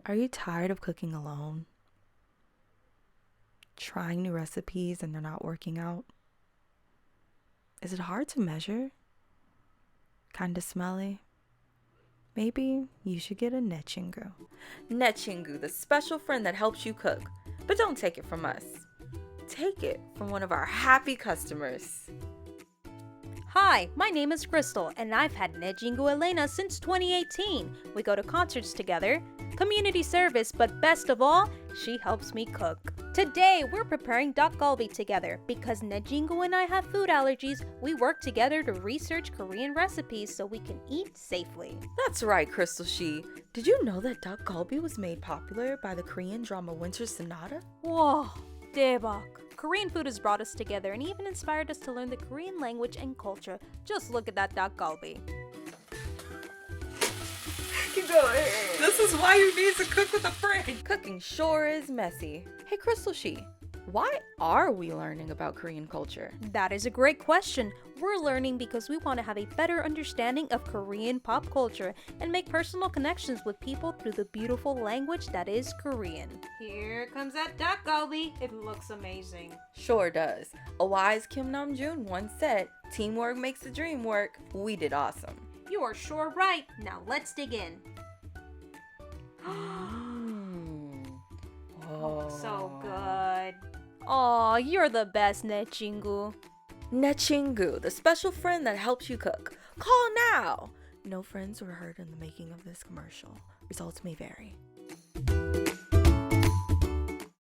Are you tired of cooking alone? Trying new recipes and they're not working out? Is it hard to measure? Kinda smelly? Maybe you should get a nechingu. Nechingu, the special friend that helps you cook. But don't take it from us. Take it from one of our happy customers. Hi, my name is Crystal, and I've had Nejingu Alanna since 2018. We go to concerts together, community service, but best of all, she helps me cook. Today, we're preparing 닭갈비 together. Because Nejingu and I have food allergies, we work together to research Korean recipes so we can eat safely. That's right, Crystal She. Did you know that 닭갈비 was made popular by the Korean drama Winter Sonata? Whoa, 대박! Korean food has brought us together and even inspired us to learn the Korean language and culture. Just look at that 닭갈비. Keep going. This is why you need to cook with a friend. Cooking sure is messy. Hey, Crystal She, why are we learning about Korean culture? That is a great question. We're learning because we want to have a better understanding of Korean pop culture and make personal connections with people through the beautiful language that is Korean. Here comes that 닭갈비. It looks amazing. Sure does. A wise Kim Namjoon once said, "Teamwork makes the dream work." We did awesome. You are sure right. Now let's dig in. Oh, So good. Aw, you're the best, Nechingu. Nechingu, the special friend that helps you cook. Call now. No friends were hurt in the making of this commercial. Results may vary.